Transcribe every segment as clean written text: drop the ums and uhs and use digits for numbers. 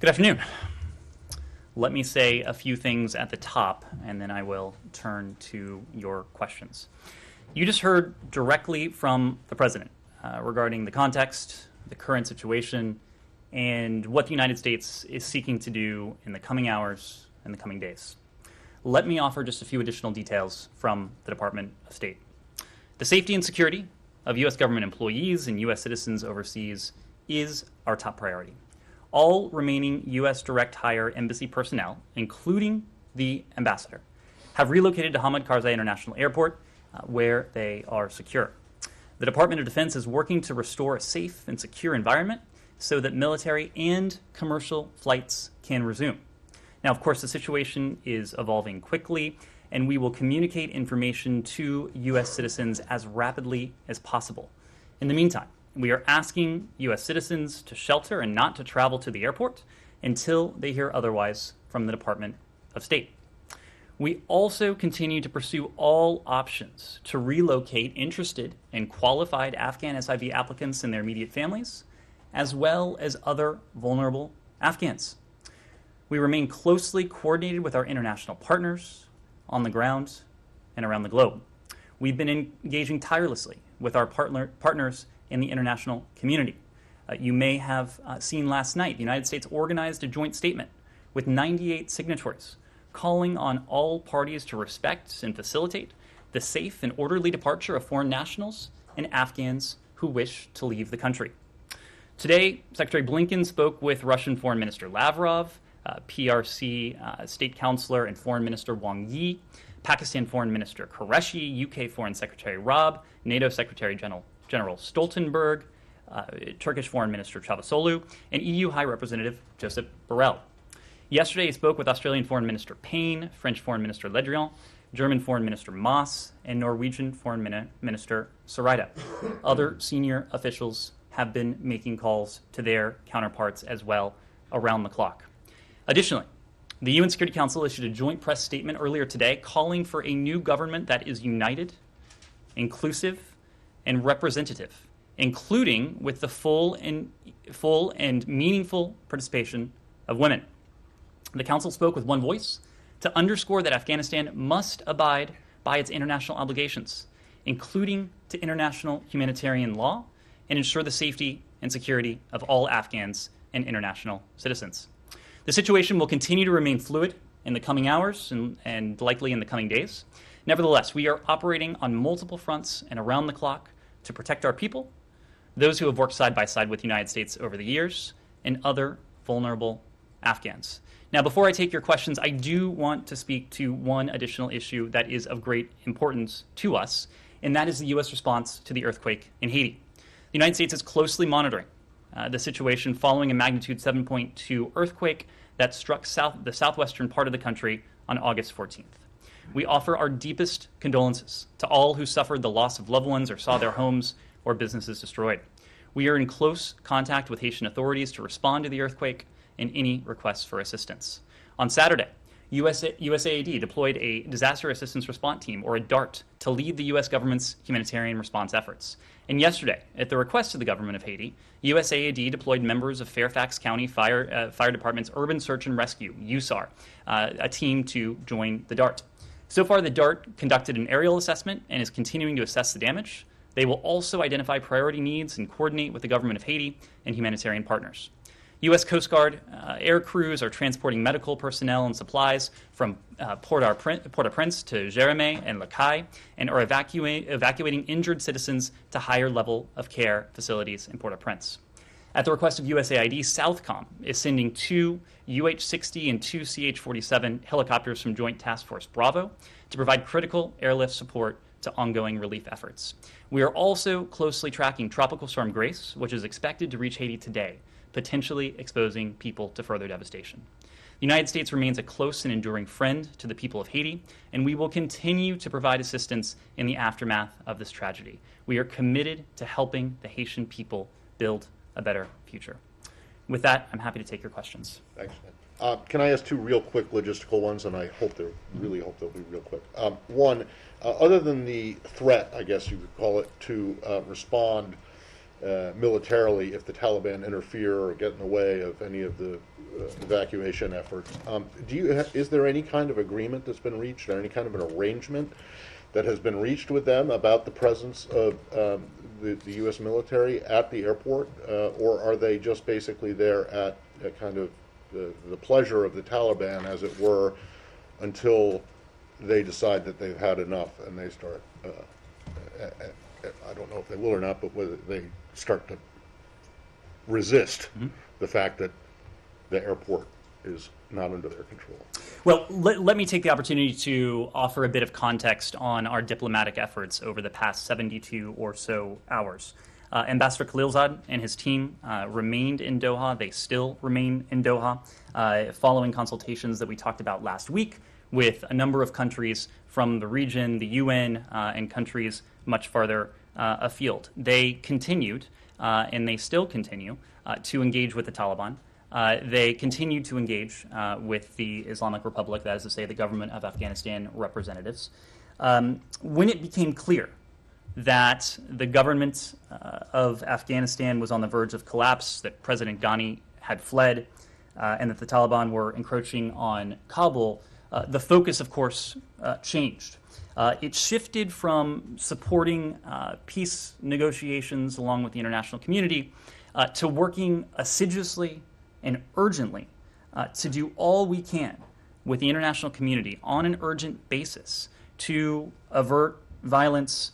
Good afternoon. Let me say a few things at the top, and then I will turn to your questions. You just heard directly from the President regarding the context, the current situation, and what the United States is seeking to do in the coming hours and the coming days. Let me offer just a few additional details from the Department of State. The safety and security of U.S. government employees and U.S. citizens overseas is our top priority. All remaining U.S. direct hire embassy personnel, including the ambassador, have relocated to Hamid Karzai International Airport, where they are secure. The Department of Defense is working to restore a safe and secure environment so that military and commercial flights can resume. Now, of course, the situation is evolving quickly, and we will communicate information to U.S. citizens as rapidly as possible. In the meantime, we are asking U.S. citizens to shelter and not to travel to the airport until they hear otherwise from the Department of State. We also continue to pursue all options to relocate interested and qualified Afghan SIV applicants and their immediate families, as well as other vulnerable Afghans. We remain closely coordinated with our international partners on the ground and around the globe. We've been engaging tirelessly with our partners in the international community. You may have seen last night, the United States organized a joint statement with 98 signatories calling on all parties to respect and facilitate the safe and orderly departure of foreign nationals and Afghans who wish to leave the country. Today, Secretary Blinken spoke with Russian Foreign Minister Lavrov, PRC State Counselor and Foreign Minister Wang Yi, Pakistan Foreign Minister Qureshi, UK Foreign Secretary Raab, NATO Secretary General Stoltenberg, Turkish Foreign Minister Çavuşoğlu, and EU High Representative Josep Borrell. Yesterday, he spoke with Australian Foreign Minister Payne, French Foreign Minister Le Drian, German Foreign Minister Maas, and Norwegian Foreign Minister Søreide. Other senior officials have been making calls to their counterparts as well around the clock. Additionally, the UN Security Council issued a joint press statement earlier today calling for a new government that is united, inclusive, and representative, including with the full and meaningful participation of women. The Council spoke with one voice to underscore that Afghanistan must abide by its international obligations, including to international humanitarian law, and ensure the safety and security of all Afghans and international citizens. The situation will continue to remain fluid in the coming hours and likely in the coming days. Nevertheless, we are operating on multiple fronts and around the clock to protect our people, those who have worked side by side with the United States over the years, and other vulnerable Afghans. Now, before I take your questions, I do want to speak to one additional issue that is of great importance to us, and that is the U.S. response to the earthquake in Haiti. The United States is closely monitoring the situation following a magnitude 7.2 earthquake that struck the southwestern part of the country on August 14th. We offer our deepest condolences to all who suffered the loss of loved ones or saw their homes or businesses destroyed. We are in close contact with Haitian authorities to respond to the earthquake and any requests for assistance. On Saturday, USAID deployed a Disaster Assistance Response Team, or a DART, to lead the U.S. government's humanitarian response efforts. And yesterday, at the request of the government of Haiti, USAID deployed members of Fairfax County Fire Department's Urban Search and Rescue, USAR, a team to join the DART. So far, the DART conducted an aerial assessment and is continuing to assess the damage. They will also identify priority needs and coordinate with the government of Haiti and humanitarian partners. U.S. Coast Guard air crews are transporting medical personnel and supplies from Port-au-Prince to Jérémie and Le Cay, and are evacuating injured citizens to higher level of care facilities in Port-au-Prince. At the request of USAID, Southcom is sending 2 UH-60 and 2 CH-47 helicopters from Joint Task Force Bravo to provide critical airlift support to ongoing relief efforts. We are also closely tracking Tropical Storm Grace, which is expected to reach Haiti today, potentially exposing people to further devastation. The United States remains a close and enduring friend to the people of Haiti, and we will continue to provide assistance in the aftermath of this tragedy. We are committed to helping the Haitian people build a better future. With that, I'm happy to take your questions. Thanks, man. Can I ask two real quick logistical ones, and I really hope they'll be real quick. One, other than the threat, I guess you could call it, to respond militarily if the Taliban interfere or get in the way of any of the evacuation efforts. Is there any kind of agreement that's been reached, or any kind of an arrangement that has been reached with them about the presence of the U.S. military at the airport, or are they just basically there at kind of the pleasure of the Taliban, as it were, until they decide that they've had enough and they start, I don't know if they will or not, but whether they start to resist the fact that the airport is not under their control? Well, let me take the opportunity to offer a bit of context on our diplomatic efforts over the past 72 or so hours. Ambassador Khalilzad and his team remained in Doha. They still remain in Doha, following consultations that we talked about last week with a number of countries from the region, the UN, and countries much farther afield. They continued, and they still continue, to engage with the Taliban. They continued to engage with the Islamic Republic, that is to say the government of Afghanistan representatives. When it became clear that the government of Afghanistan was on the verge of collapse, that President Ghani had fled, and that the Taliban were encroaching on Kabul, the focus, of course, changed. It shifted from supporting peace negotiations along with the international community to working assiduously and urgently to do all we can with the international community on an urgent basis to avert violence,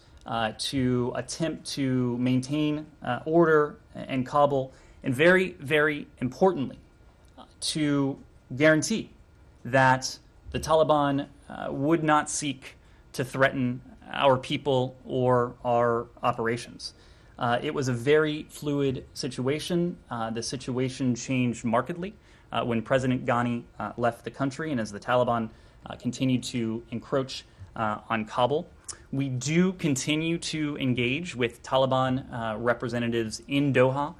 to attempt to maintain order in Kabul, and very, very importantly, to guarantee that the Taliban would not seek to threaten our people or our operations. It was a very fluid situation. The situation changed markedly when President Ghani left the country and as the Taliban continued to encroach on Kabul. We do continue to engage with Taliban representatives in Doha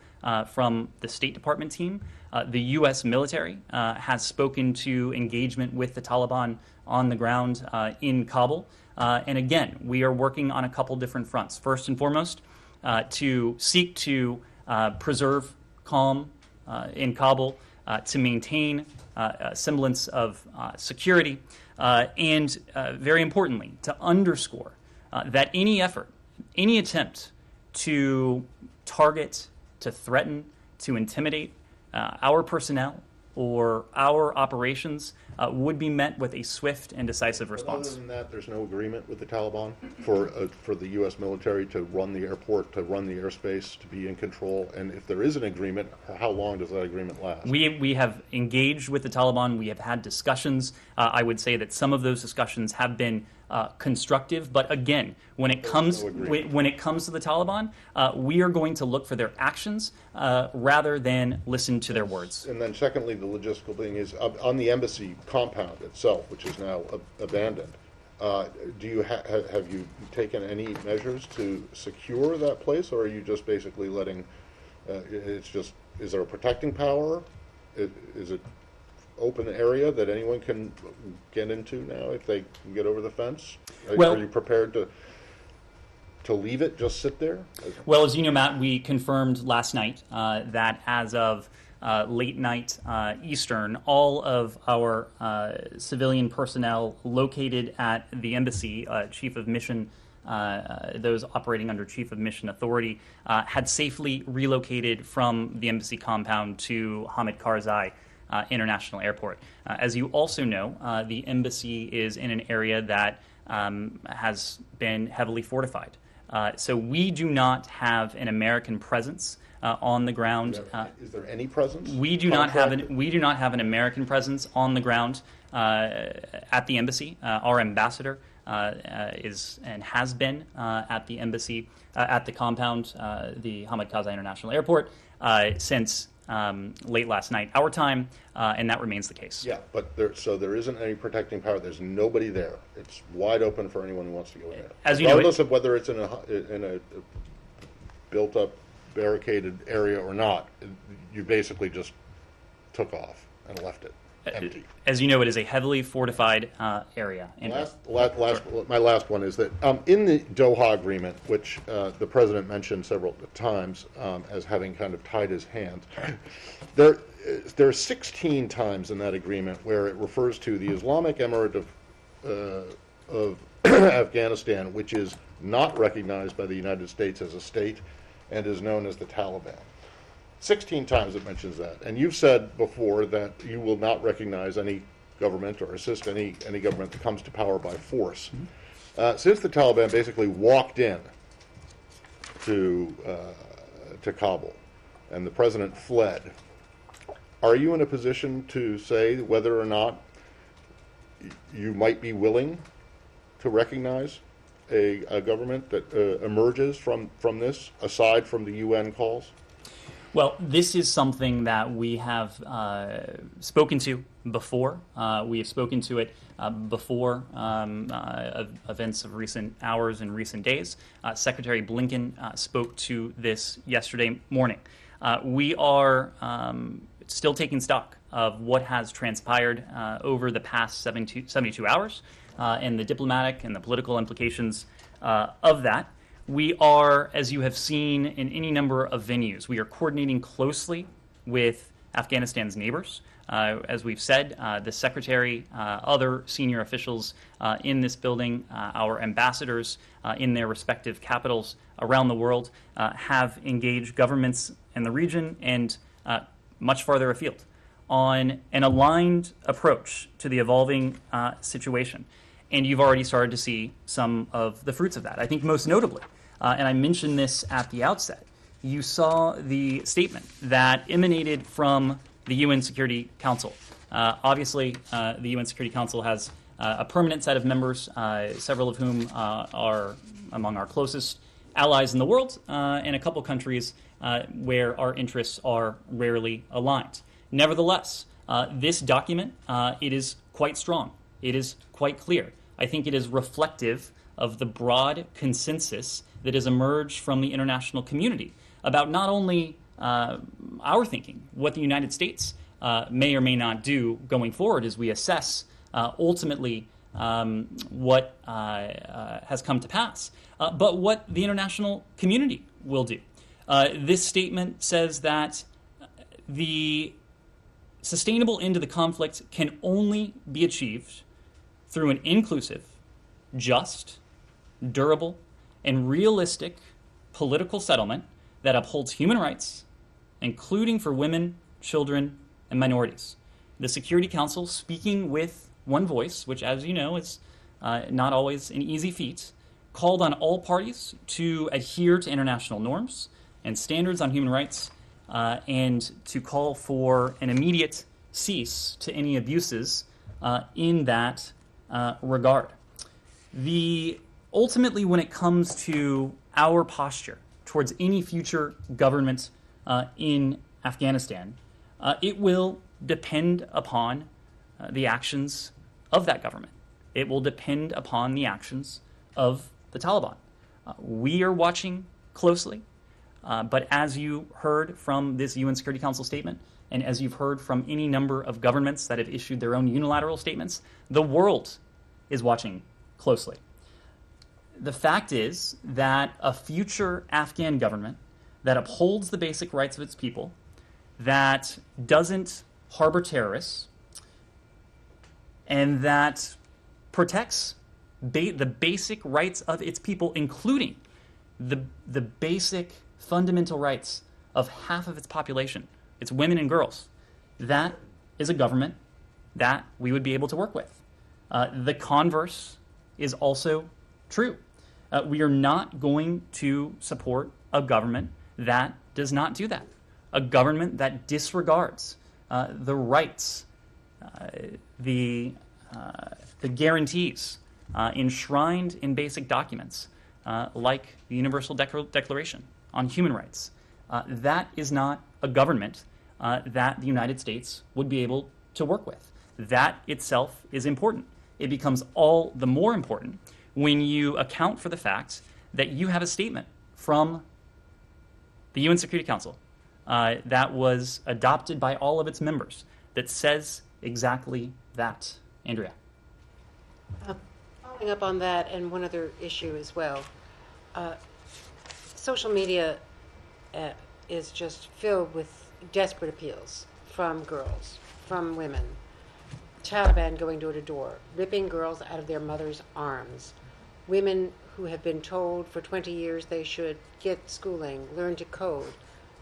from the State Department team. The U.S. military has spoken to engagement with the Taliban on the ground in Kabul. And again, we are working on a couple different fronts. First and foremost, to seek to preserve calm in Kabul, to maintain a semblance of security, and very importantly, to underscore that any effort, any attempt to target, to threaten, to intimidate our personnel or our operations would be met with a swift and decisive response. Other than that, there's no agreement with the Taliban for the U.S. military to run the airport, to run the airspace, to be in control. And if there is an agreement, how long does that agreement last? We have engaged with the Taliban. We have had discussions. I would say that some of those discussions have been constructive, but again, when it comes to the Taliban, we are going to look for their actions rather than listen to their words. And then, secondly, the logistical thing is on the embassy compound itself, which is now abandoned. Do you have you taken any measures to secure that place, or are you just basically letting? Is there a protecting power? Is it open area that anyone can get into now if they can get over the fence? Are you prepared to leave it just sit there? Well, as you know, Matt, we confirmed last night that as of late night Eastern, all of our civilian personnel located at the embassy, chief of mission, those operating under Chief of Mission Authority, had safely relocated from the embassy compound to Hamid Karzai International Airport. As you also know, the embassy is in an area that has been heavily fortified. So we do not have an American presence on the ground. Is there any presence? We do not have an American presence on the ground at the embassy. Our ambassador is and has been at the embassy at the compound, the Hamid Karzai International Airport, since late last night, our time, and that remains the case. Yeah, but there isn't any protecting power. There's nobody there. It's wide open for anyone who wants to go in there. As you know, regardless of whether it's in a built-up, barricaded area or not, you basically just took off and left it. empty. As you know, it is a heavily fortified area. And My last one is that in the Doha Agreement, which the president mentioned several times as having kind of tied his hands, there are 16 times in that agreement where it refers to the Islamic Emirate of Afghanistan, which is not recognized by the United States as a state and is known as the Taliban. 16 times it mentions that. And you've said before that you will not recognize any government or assist any government that comes to power by force. Since the Taliban basically walked in to Kabul and the president fled, are you in a position to say whether or not you might be willing to recognize a government that emerges from this, aside from the UN calls? Well, this is something that we have spoken to before. We have spoken to it before events of recent hours and recent days. Secretary Blinken spoke to this yesterday morning. We are still taking stock of what has transpired over the past 72 hours and the diplomatic and the political implications of that. We are, as you have seen in any number of venues, we are coordinating closely with Afghanistan's neighbors. As we've said, the Secretary, other senior officials in this building, our ambassadors in their respective capitals around the world have engaged governments in the region and much farther afield on an aligned approach to the evolving situation. And you've already started to see some of the fruits of that. I think most notably, and I mentioned this at the outset, you saw the statement that emanated from the UN Security Council. Obviously, the UN Security Council has a permanent set of members, several of whom are among our closest allies in the world, and a couple countries where our interests are rarely aligned. Nevertheless, this document, it is quite strong. It is quite clear. I think it is reflective of the broad consensus that has emerged from the international community about not only our thinking, what the United States may or may not do going forward as we assess ultimately what has come to pass, but what the international community will do. This statement says that the sustainable end to the conflict can only be achieved through an inclusive, just, durable, and realistic political settlement that upholds human rights, including for women, children, and minorities. The Security Council, speaking with one voice, which, as you know, is not always an easy feat, called on all parties to adhere to international norms and standards on human rights and to call for an immediate cease to any abuses in that regard. Ultimately, when it comes to our posture towards any future government in Afghanistan, it will depend upon the actions of that government. It will depend upon the actions of the Taliban. We are watching closely, but as you heard from this UN Security Council statement, and as you've heard from any number of governments that have issued their own unilateral statements, the world is watching closely. The fact is that a future Afghan government that upholds the basic rights of its people, that doesn't harbor terrorists, and that protects the basic rights of its people, including the basic fundamental rights of half of its population, its women and girls, that is a government that we would be able to work with. The converse is also true. We are not going to support a government that does not do that, a government that disregards the rights, the guarantees enshrined in basic documents like the Universal Declaration on Human Rights. That is not a government that the United States would be able to work with. That itself is important. It becomes all the more important when you account for the fact that you have a statement from the UN Security Council that was adopted by all of its members that says exactly that. Andrea. Following up on that, and one other issue as well, social media is just filled with desperate appeals from girls, from women. Taliban going door to door, ripping girls out of their mothers' arms. Women who have been told for 20 years they should get schooling, learn to code,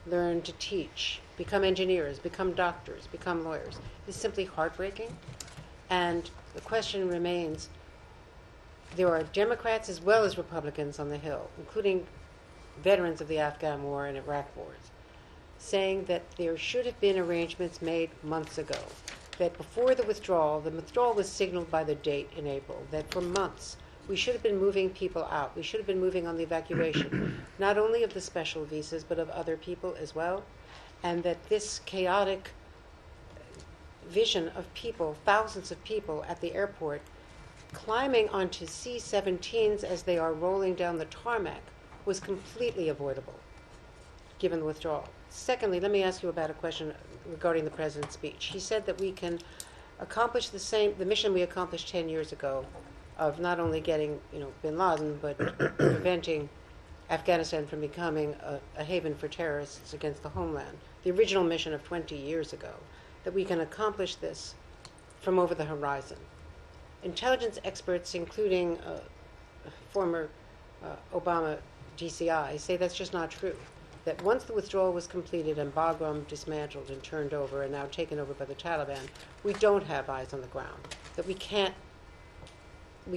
learn to teach, become engineers, become doctors, become lawyers. It's simply heartbreaking. And the question remains, there are Democrats as well as Republicans on the Hill, including veterans of the Afghan War and Iraq wars, saying that there should have been arrangements made months ago, that before the withdrawal was signaled by the date in April, that for months we should have been moving people out. We should have been moving on the evacuation, not only of the special visas, but of other people as well, and that this chaotic vision of people, thousands of people at the airport, climbing onto C-17s as they are rolling down the tarmac was completely avoidable, given the withdrawal. Secondly, let me ask you about a question regarding the President's speech. He said that we can accomplish the mission we accomplished 10 years ago of not only getting, bin Laden, but preventing Afghanistan from becoming a haven for terrorists against the homeland, the original mission of 20 years ago, that we can accomplish this from over the horizon. Intelligence experts, including former Obama DCI, say that's just not true. That once the withdrawal was completed and Bagram dismantled and turned over and now taken over by the Taliban, we don't have eyes on the ground. That we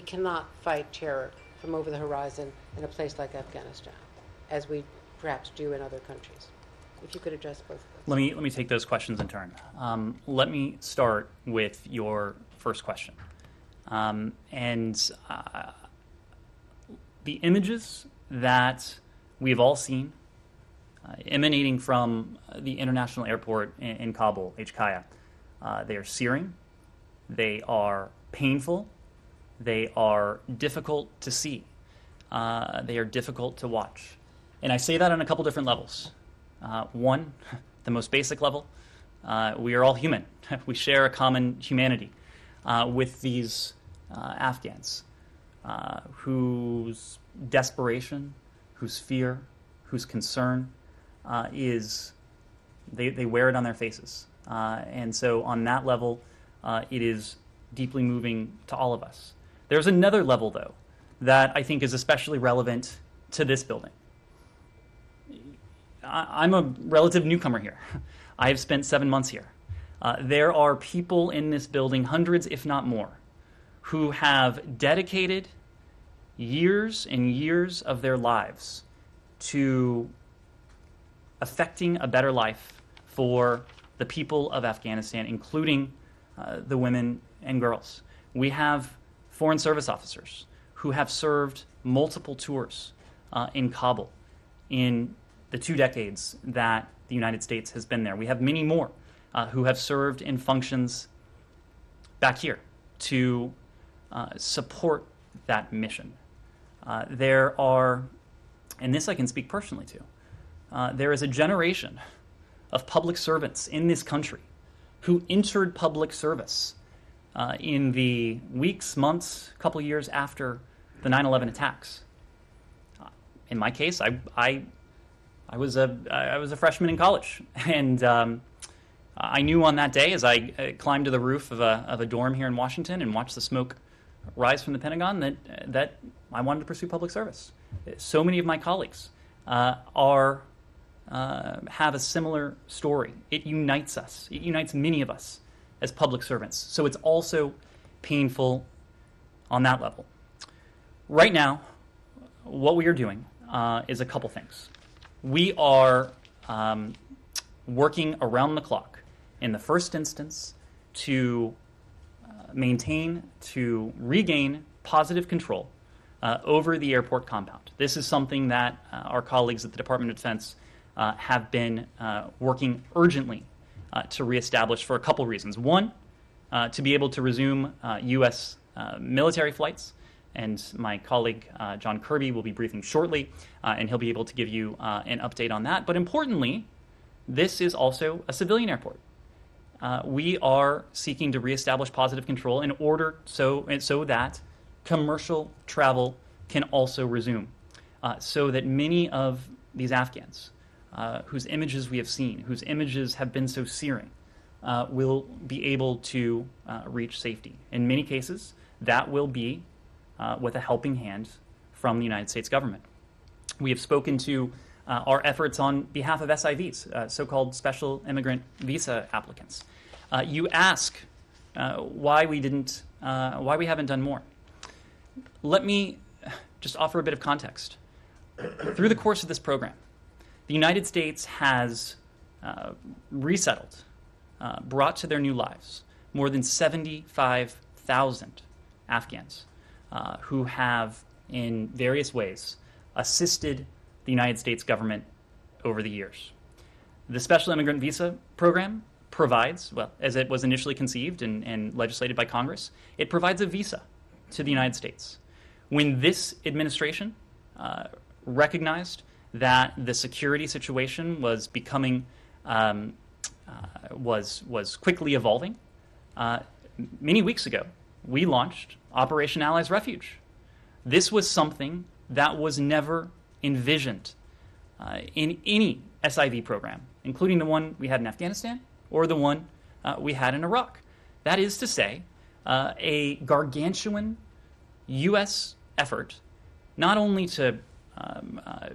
cannot fight terror from over the horizon in a place like Afghanistan, as we perhaps do in other countries. If you could address both of those. Let me take those questions in turn. Let me start with your first question. The images that we've all seen emanating from the international airport in Kabul, HKIA, they are searing, they are painful, they are difficult to see, they are difficult to watch. And I say that on a couple different levels. One, the most basic level, we are all human. We share a common humanity with these Afghans whose desperation, whose fear, whose concern is they wear it on their faces. And so on that level, it is deeply moving to all of us. There's another level, though, that I think is especially relevant to this building. I'm a relative newcomer here. I have spent 7 months here. There are people in this building, hundreds if not more, who have dedicated years and years of their lives to affecting a better life for the people of Afghanistan, including the women and girls. We have foreign service officers who have served multiple tours in Kabul in the 2 decades that the United States has been there. We have many more who have served in functions back here to support that mission. There are, and this I can speak personally to, there is a generation of public servants in this country who entered public service in the weeks, months, couple years after the 9/11 attacks. In my case, I was a freshman in college, and I knew on that day, as I climbed to the roof of a dorm here in Washington and watched the smoke rise from the Pentagon, that I wanted to pursue public service. So many of my colleagues have a similar story. It unites us. It unites many of us as public servants. So it's also painful on that level. Right now, what we are doing is a couple things. We are working around the clock, in the first instance, to regain positive control over the airport compound. This is something that our colleagues at the Department of Defense have been working urgently to reestablish for a couple reasons. One, to be able to resume U.S. Military flights, and my colleague John Kirby will be briefing shortly, and he'll be able to give you an update on that. But importantly, this is also a civilian airport. we are seeking to reestablish positive control in order so that commercial travel can also resume, so that many of these Afghans whose images we have seen, whose images have been so searing, will be able to reach safety. In many cases, that will be with a helping hand from the United States government. We have spoken to our efforts on behalf of SIVs, so-called special immigrant visa applicants. You ask why we haven't done more. Let me just offer a bit of context. Through the course of this program, the United States has resettled, brought to their new lives, more than 75,000 Afghans who have, in various ways, assisted the United States government over the years. The Special Immigrant Visa Program provides, well, as it was initially conceived and legislated by Congress, it provides a visa to the United States. When this administration recognized that the security situation was becoming, was quickly evolving, many weeks ago, we launched Operation Allies Refuge. This was something that was never envisioned in any SIV program, including the one we had in Afghanistan or the one we had in Iraq. That is to say, a gargantuan U.S. effort not only to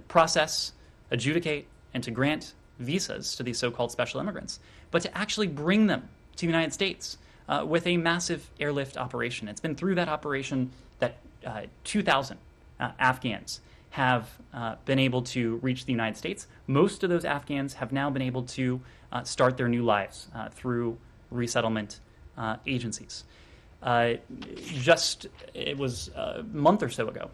process, adjudicate, and to grant visas to these so-called special immigrants, but to actually bring them to the United States with a massive airlift operation. It's been through that operation that 2,000 Afghans have been able to reach the United States. Most of those Afghans have now been able to start their new lives through resettlement agencies. It was a month or so ago,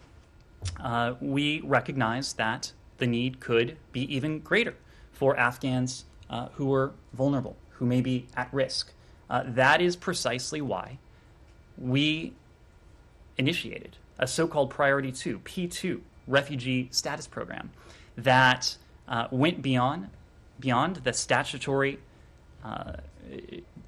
we recognized that the need could be even greater for Afghans who were vulnerable, who may be at risk. That is precisely why we initiated a so-called Priority 2, P2, refugee status program that went beyond the statutory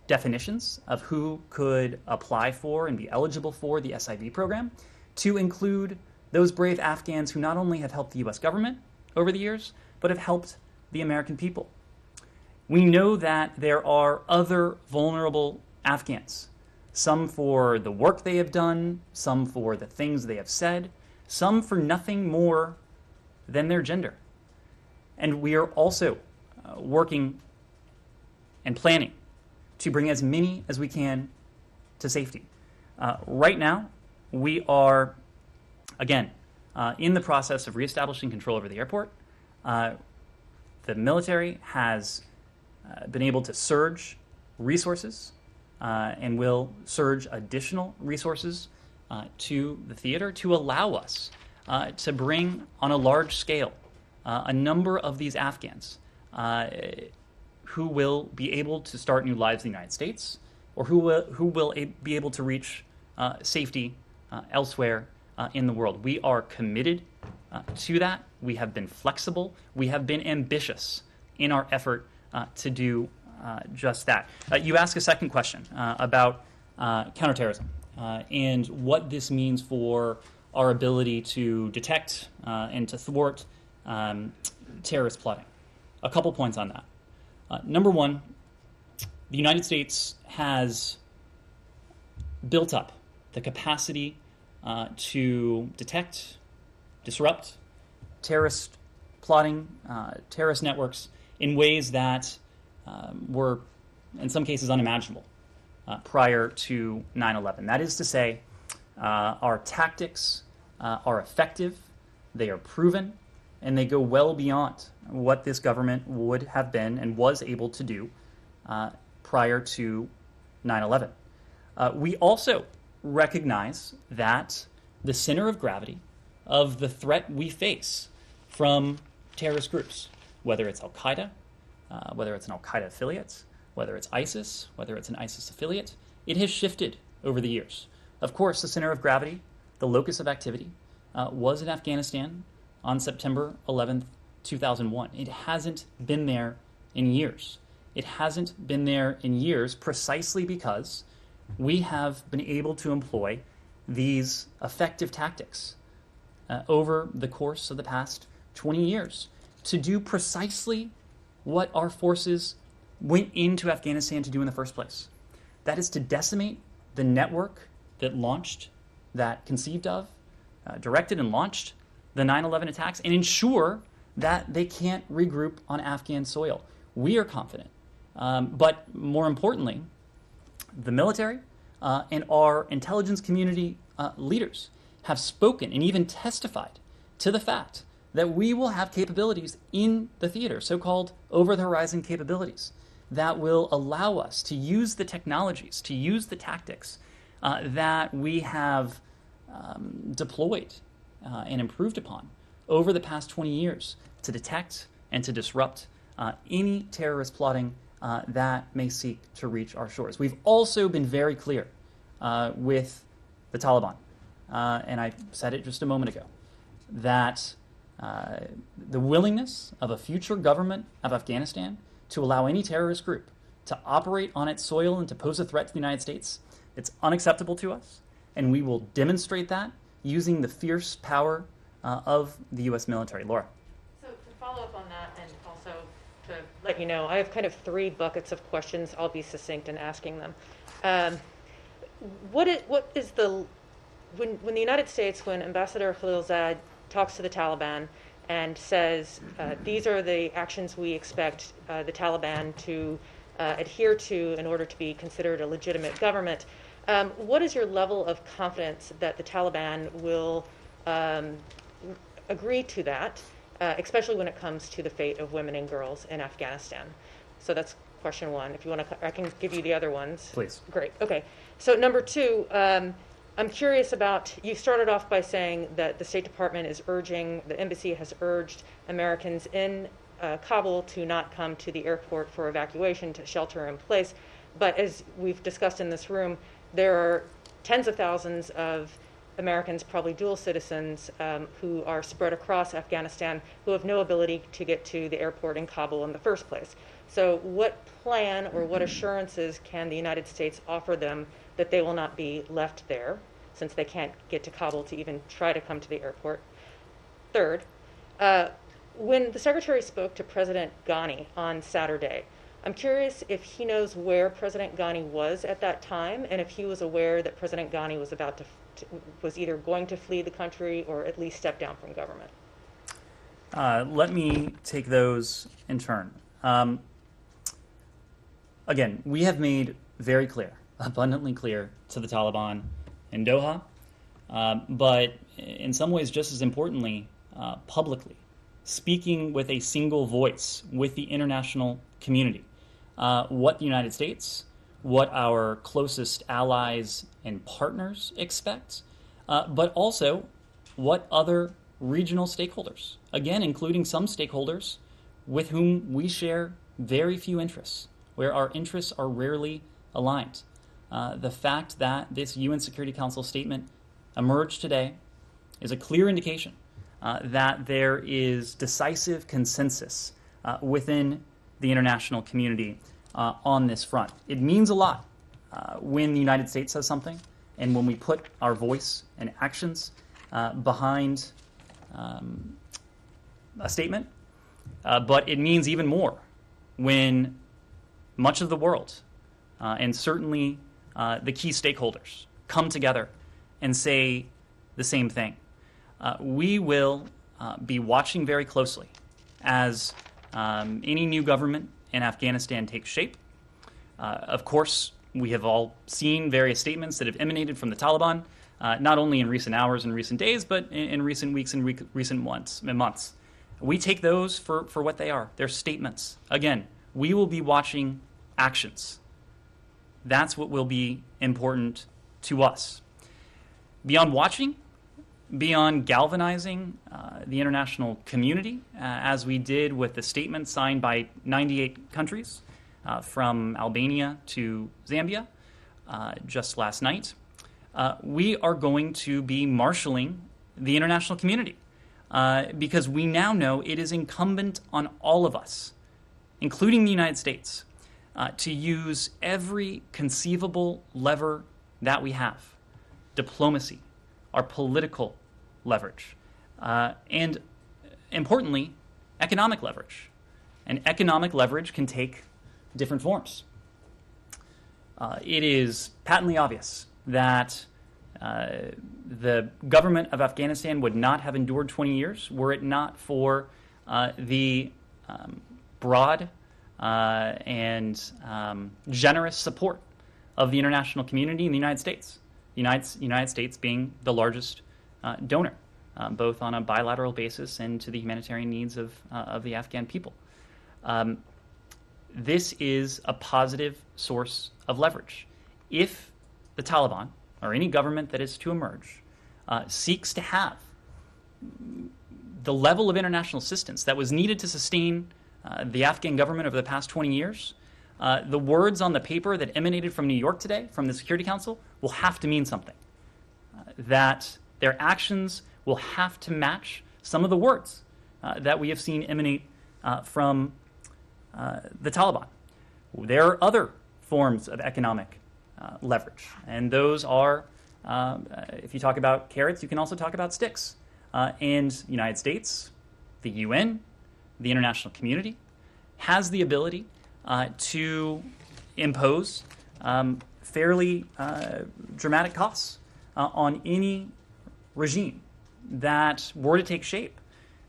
definitions of who could apply for and be eligible for the SIV program to include those brave Afghans who not only have helped the U.S. government over the years, but have helped the American people. We know that there are other vulnerable Afghans, some for the work they have done, some for the things they have said, some for nothing more than their gender. And we are also working and planning to bring as many as we can to safety. Right now, we are, again, in the process of reestablishing control over the airport. The military has been able to surge resources and will surge additional resources to the theater to allow us to bring on a large scale a number of these Afghans who will be able to start new lives in the United States or who will be able to reach safety elsewhere in the world. We are committed to that. We have been flexible. We have been ambitious in our effort to do just that. You ask a second question about counterterrorism and what this means for our ability to detect and to thwart terrorist plotting. A couple points on that. Number one, the United States has built up the capacity to detect, disrupt terrorist plotting, terrorist networks in ways that were, in some cases, unimaginable prior to 9/11. That is to say, our tactics are effective, they are proven, and they go well beyond what this government would have been and was able to do prior to 9/11. We also recognize that the center of gravity of the threat we face from terrorist groups, whether it's Al-Qaeda, whether it's an Al-Qaeda affiliate, whether it's ISIS, whether it's an ISIS affiliate, it has shifted over the years. Of course, the center of gravity, the locus of activity, was in Afghanistan on September 11th, 2001. It hasn't been there in years. It hasn't been there in years precisely because we have been able to employ these effective tactics over the course of the past 20 years to do precisely what our forces went into Afghanistan to do in the first place. That is to decimate the network that launched, that conceived of, directed and launched the 9/11 attacks, and ensure that they can't regroup on Afghan soil. We are confident. But more importantly, the military and our intelligence community leaders have spoken and even testified to the fact that we will have capabilities in the theater, so-called over-the-horizon capabilities, that will allow us to use the technologies, to use the tactics that we have deployed and improved upon over the past 20 years to detect and to disrupt any terrorist plotting that may seek to reach our shores. We've also been very clear with the Taliban, and I said it just a moment ago, that the willingness of a future government of Afghanistan to allow any terrorist group to operate on its soil and to pose a threat to the United States, it's unacceptable to us, and we will demonstrate that using the fierce power of the U.S. military. Laura. So to follow up on that, and also to let you know, I have kind of 3 buckets of questions. I'll be succinct in asking them. What is the when the United States, when Ambassador Khalilzad talks to the Taliban and says these are the actions we expect the Taliban to adhere to in order to be considered a legitimate government, what is your level of confidence that the Taliban will agree to that, especially when it comes to the fate of women and girls in Afghanistan? So that's question 1. If you want to, I can give you the other ones. Please. Great. Okay. So number 2, I'm curious about, you started off by saying that the State Department is urging, the embassy has urged Americans in Kabul to not come to the airport for evacuation, to shelter in place. But as we've discussed in this room, there are tens of thousands of Americans, probably dual citizens, who are spread across Afghanistan, who have no ability to get to the airport in Kabul in the first place. So what plan or what assurances can the United States offer them that they will not be left there, since they can't get to Kabul to even try to come to the airport? Third, when the Secretary spoke to President Ghani on Saturday, I'm curious if he knows where President Ghani was at that time, and if he was aware that President Ghani was about to was either going to flee the country or at least step down from government. Let me take those in turn. Again, we have made very clear, abundantly clear to the Taliban in Doha, but in some ways just as importantly, publicly, speaking with a single voice with the international community, what the United States, what our closest allies and partners expect, but also what other regional stakeholders, again, including some stakeholders with whom we share very few interests, where our interests are rarely aligned. The fact that this UN Security Council statement emerged today is a clear indication that there is decisive consensus within the international community on this front. It means a lot when the United States says something and when we put our voice and actions behind a statement, but it means even more when much of the world and certainly the key stakeholders come together and say the same thing. We will be watching very closely as any new government in Afghanistan takes shape. Of course, we have all seen various statements that have emanated from the Taliban, not only in recent hours and recent days, but in recent weeks and recent months. We take those for what they are. They're statements. Again, we will be watching actions. That's what will be important to us. Beyond watching, beyond galvanizing the international community, as we did with the statement signed by 98 countries, from Albania to Zambia just last night, we are going to be marshaling the international community because we now know it is incumbent on all of us, including the United States, to use every conceivable lever that we have. Diplomacy, our political leverage, and importantly, economic leverage. And economic leverage can take different forms. It is patently obvious that the government of Afghanistan would not have endured 20 years were it not for the broad and generous support of the international community in the United States. The United States being the largest donor, both on a bilateral basis and to the humanitarian needs of the Afghan people. This is a positive source of leverage. If the Taliban, or any government that is to emerge, seeks to have the level of international assistance that was needed to sustain the Afghan government over the past 20 years, the words on the paper that emanated from New York today, from the Security Council, will have to mean something. That their actions will have to match some of the words that we have seen emanate from the Taliban. There are other forms of economic leverage, and those are, if you talk about carrots, you can also talk about sticks. And the United States, the UN, the international community, has the ability to impose fairly dramatic costs on any regime that were to take shape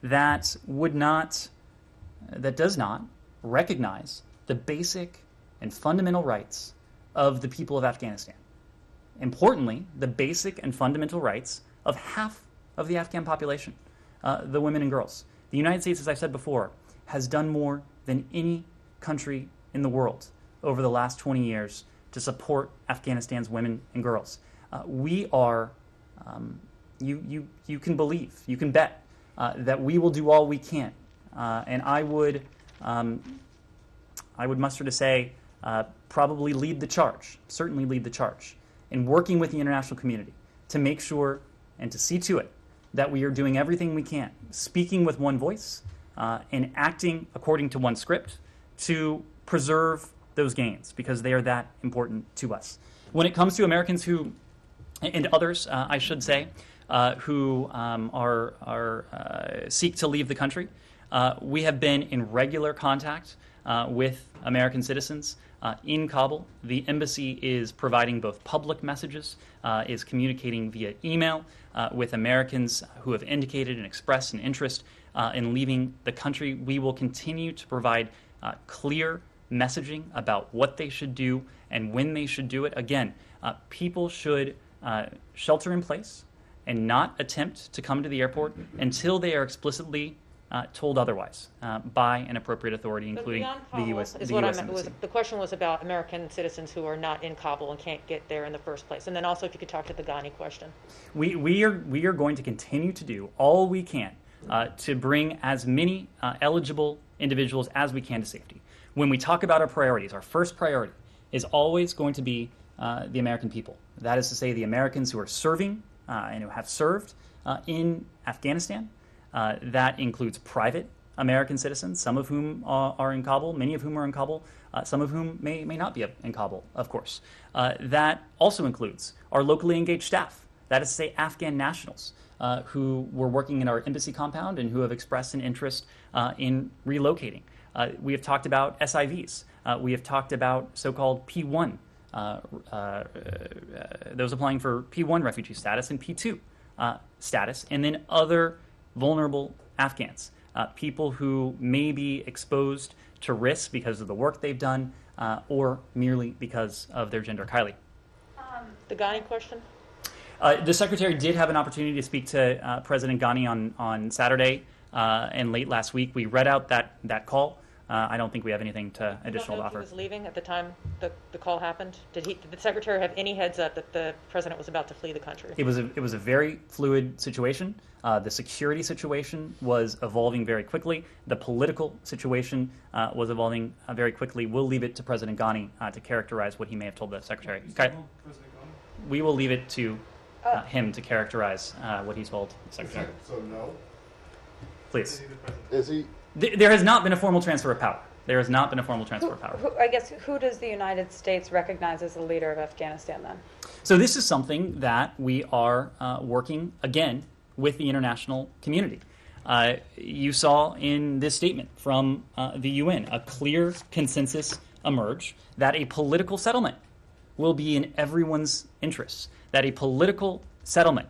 that does not recognize the basic and fundamental rights of the people of Afghanistan. Importantly, the basic and fundamental rights of half of the Afghan population, the women and girls. The United States, as I said before, has done more than any country in the world over the last 20 years to support Afghanistan's women and girls. We are, you can believe, you can bet that we will do all we can. And I would muster to say probably lead the charge, certainly lead the charge in working with the international community to make sure and to see to it that we are doing everything we can, speaking with one voice and acting according to one script to preserve those gains, because they are that important to us. When it comes to Americans who, and others, I should say, who seek to leave the country, we have been in regular contact with American citizens in Kabul. The embassy is providing both public messages, is communicating via email with Americans who have indicated and expressed an interest in leaving the country. We will continue to provide clear messaging about what they should do and when they should do it. Again, people should shelter in place and not attempt to come to the airport until they are explicitly told otherwise by an appropriate authority, including the U.S. Embassy. The question was about American citizens who are not in Kabul and can't get there in the first place. And then also, if you could talk to the Ghani question. We are going to continue to do all we can to bring as many eligible individuals as we can to safety. When we talk about our priorities, our first priority is always going to be the American people. That is to say, the Americans who are serving and who have served in Afghanistan. That includes private American citizens, some of whom are in Kabul, many of whom are in Kabul, some of whom may not be in Kabul, of course. That also includes our locally engaged staff, that is to say Afghan nationals who were working in our embassy compound and who have expressed an interest in relocating. We have talked about SIVs. We have talked about so-called P1, those applying for P1 refugee status and P2 status, and then other vulnerable Afghans, people who may be exposed to risk because of the work they've done or merely because of their gender. Kylie. The Ghani question? The Secretary did have an opportunity to speak to President Ghani on Saturday and late last week. We read out that call. I don't think we have anything additional to offer. He was leaving at the time the call happened? Did the Secretary have any heads up that the President was about to flee the country? It was a very fluid situation. The security situation was evolving very quickly. The political situation was evolving very quickly. We'll leave it to President Ghani to characterize what he may have told the Secretary. We will leave it to him to characterize what he told the Secretary. So no? Please. Is he? There has not been a formal transfer of power. There has not been a formal transfer of power. I guess, who does the United States recognize as the leader of Afghanistan then? So this is something that we are working, again, with the international community. You saw in this statement from the UN a clear consensus emerge that a political settlement will be in everyone's interests, that a political settlement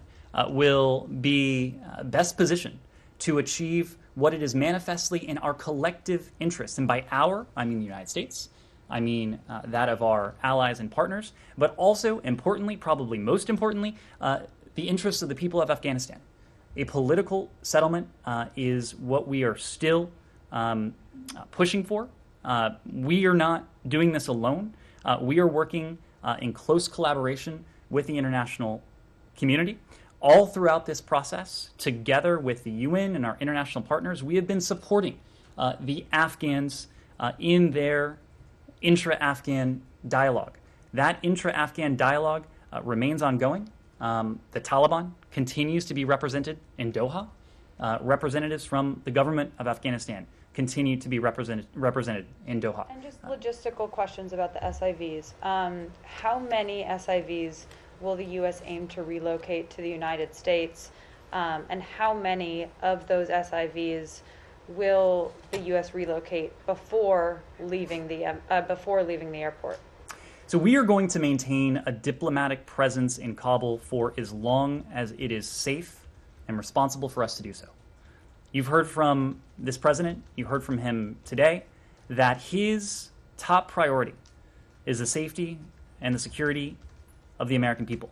will be best positioned to achieve what it is manifestly in our collective interest. And by our, I mean the United States, I mean that of our allies and partners, but also importantly, probably most importantly, the interests of the people of Afghanistan. A political settlement is what we are still pushing for. We are not doing this alone. We are working in close collaboration with the international community. All throughout this process, together with the UN and our international partners, we have been supporting the Afghans in their intra-Afghan dialogue. That intra-Afghan dialogue remains ongoing. The Taliban continues to be represented in Doha. Representatives from the government of Afghanistan continue to be represented in Doha. And just logistical questions about the SIVs. How many SIVs will the U.S. aim to relocate to the United States? And how many of those SIVs will the U.S. relocate before leaving the airport? So we are going to maintain a diplomatic presence in Kabul for as long as it is safe and responsible for us to do so. You've heard from this president, you heard from him today, that his top priority is the safety and the security of the American people.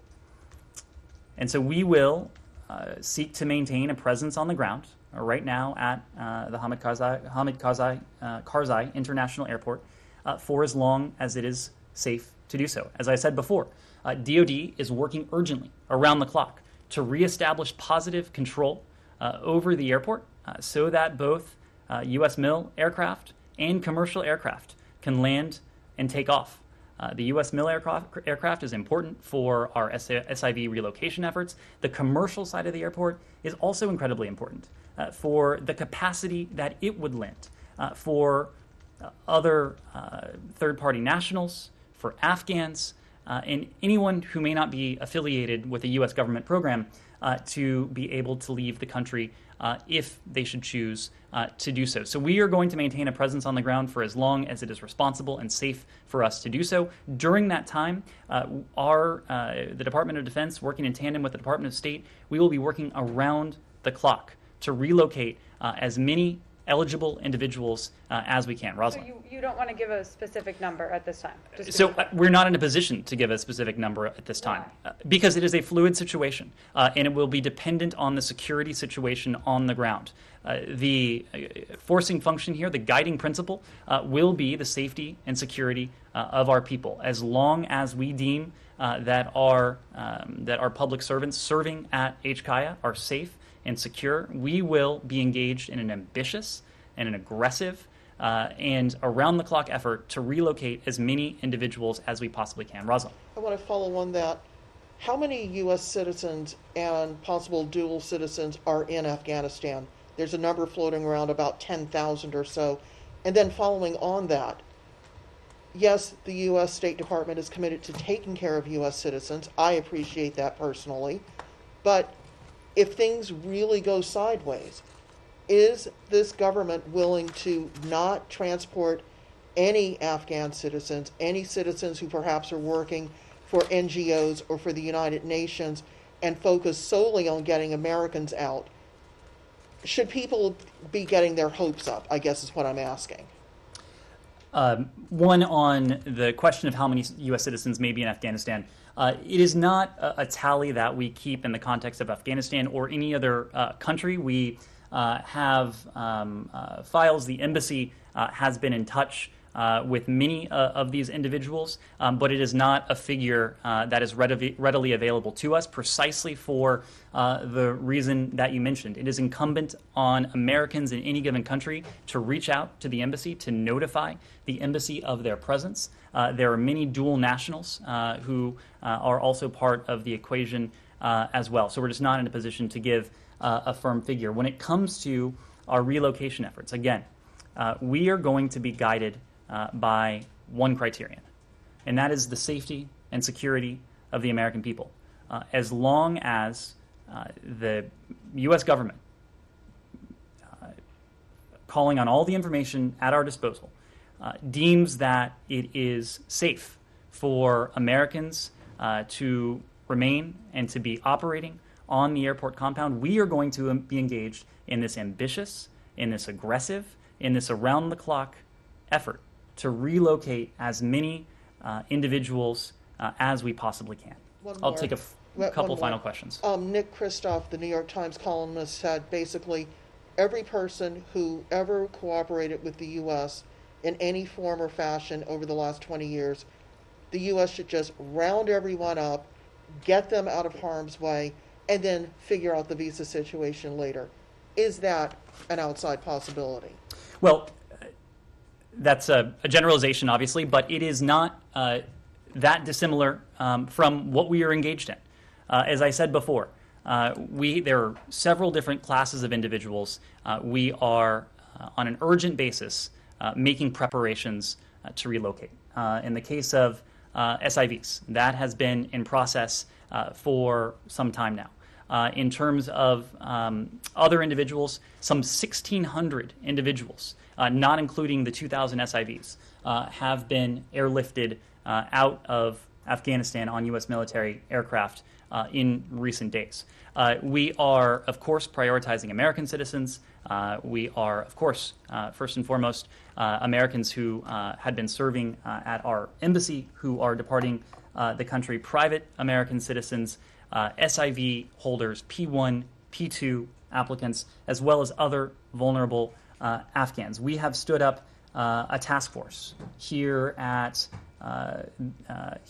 And so we will seek to maintain a presence on the ground right now at the Hamid Karzai International Airport for as long as it is safe to do so. As I said before, DoD is working urgently around the clock to reestablish positive control over the airport so that both U.S. mil aircraft and commercial aircraft can land and take off. The U.S. mil aircraft is important for our SIV relocation efforts. The commercial side of the airport is also incredibly important for the capacity that it would lend for other third-party nationals, for Afghans, and anyone who may not be affiliated with a U.S. government program to be able to leave the country if they should choose to do so. So we are going to maintain a presence on the ground for as long as it is responsible and safe for us to do so. During that time, the Department of Defense, working in tandem with the Department of State, we will be working around the clock to relocate as many eligible individuals as we can. Rosalind. So you don't want to give a specific number at this time? So we're not in a position to give a specific number at this time because it is a fluid situation and it will be dependent on the security situation on the ground. The forcing function here, the guiding principle, will be the safety and security of our people. As long as we deem that our public servants serving at HKIA are safe and secure, we will be engaged in an ambitious and an aggressive and around-the-clock effort to relocate as many individuals as we possibly can. Rosalind. I want to follow on that. How many U.S. citizens and possible dual citizens are in Afghanistan? There's a number floating around, about 10,000 or so. And then following on that, yes, the U.S. State Department is committed to taking care of U.S. citizens. I appreciate that personally. But if things really go sideways, is this government willing to not transport any Afghan citizens, any citizens who perhaps are working for NGOs or for the United Nations, and focus solely on getting Americans out? Should people be getting their hopes up, I guess is what I'm asking. One, on the question of how many U.S. citizens may be in Afghanistan, it is not a tally that we keep in the context of Afghanistan or any other country. We have files. The embassy has been in touch with many of these individuals, but it is not a figure that is readily available to us precisely for the reason that you mentioned. It is incumbent on Americans in any given country to reach out to the embassy, to notify the embassy of their presence. There are many dual nationals who are also part of the equation as well. So we're just not in a position to give a firm figure. When it comes to our relocation efforts, again, we are going to be guided by one criterion, and that is the safety and security of the American people. As long as the U.S. government, calling on all the information at our disposal, deems that it is safe for Americans to remain and to be operating on the airport compound, we are going to be engaged in this ambitious, in this aggressive, in this around-the-clock effort to relocate as many individuals as we possibly can. One I'll more. take a One couple more. final questions. Nick Kristof, the New York Times columnist, said basically every person who ever cooperated with the U.S. in any form or fashion over the last 20 years, the U.S. should just round everyone up, get them out of harm's way, and then figure out the visa situation later. Is that an outside possibility? Well, that's a generalization, obviously, but it is not that dissimilar from what we are engaged in. As I said before, there are several different classes of individuals. We are, on an urgent basis, making preparations to relocate. In the case of SIVs, that has been in process for some time now. In terms of other individuals, some 1,600 individuals, not including the 2,000 SIVs, have been airlifted out of Afghanistan on U.S. military aircraft in recent days. We are, of course, prioritizing American citizens. We are, of course, first and foremost, Americans who had been serving at our embassy, who are departing the country, private American citizens, SIV holders, P1, P2 applicants, as well as other vulnerable Afghans. We have stood up a task force here at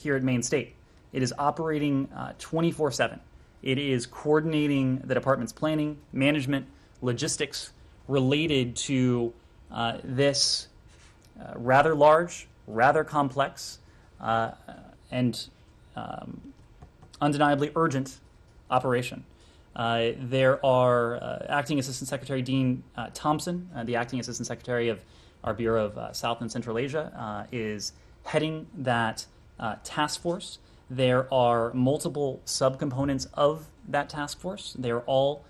Maine State. It is operating 24/7. It is coordinating the department's planning, management, logistics related to this rather large, rather complex, and undeniably urgent operation. There are Acting Assistant Secretary Dean Thompson, the Acting Assistant Secretary of our Bureau of South and Central Asia, is heading that task force. There are multiple subcomponents of that task force. They are all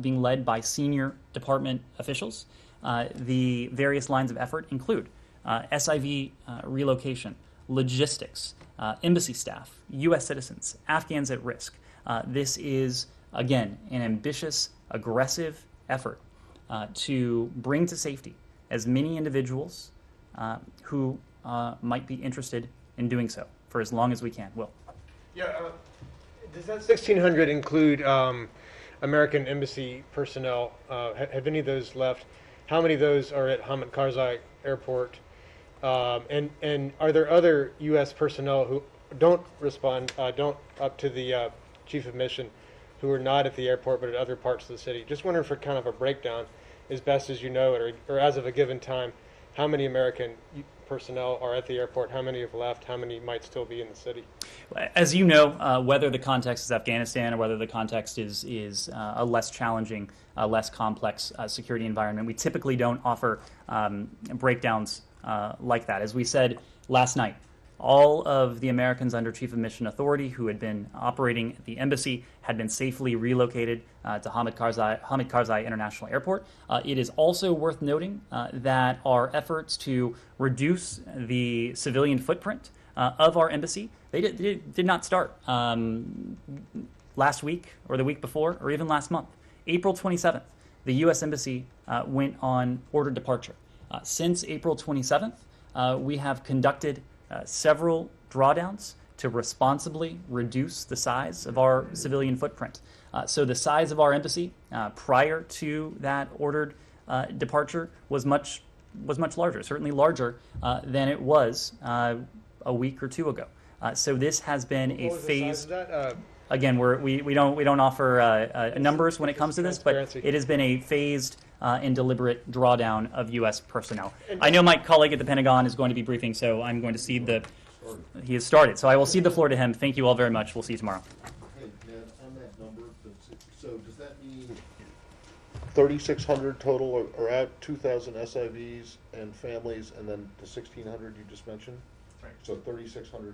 being led by senior department officials. The various lines of effort include SIV relocation, logistics, embassy staff, U.S. citizens, Afghans at risk. This is, again, an ambitious, aggressive effort to bring to safety as many individuals who might be interested in doing so for as long as we can. Will. Yeah, does that 1,600 include American embassy personnel? Have any of those left? How many of those are at Hamid Karzai Airport? And are there other U.S. personnel who don't respond, don't up to the chief of mission, who are not at the airport but at other parts of the city? Just wondering for kind of a breakdown, as best as you know it, or as of a given time, how many American personnel are at the airport, how many have left, how many might still be in the city? As you know, whether the context is Afghanistan or whether the context is a less challenging, less complex security environment, we typically don't offer breakdowns like that. As we said last night, all of the Americans under Chief of Mission Authority who had been operating at the embassy had been safely relocated to Hamid Karzai International Airport. It is also worth noting that our efforts to reduce the civilian footprint of our embassy, they did not start last week or the week before or even last month. April 27th, the U.S. Embassy went on ordered departure. Since April 27th, we have conducted several drawdowns to responsibly reduce the size of our civilian footprint. So the size of our embassy prior to that ordered departure was much larger, certainly larger than it was a week or two ago. So this has been a What was the phase. size of that? Again, we don't offer numbers when it comes to this, but Transparency. it has been a phased and deliberate drawdown of U.S. personnel. I know my colleague at the Pentagon is going to be briefing, so I'm going to cede he has started. So I will cede the floor to him. Thank you all very much. We'll see you tomorrow. Hey, Ned, on that number, so does that mean 3,600 total are out, 2,000 SIVs and families, and then the 1,600 you just mentioned? Right. So 3,600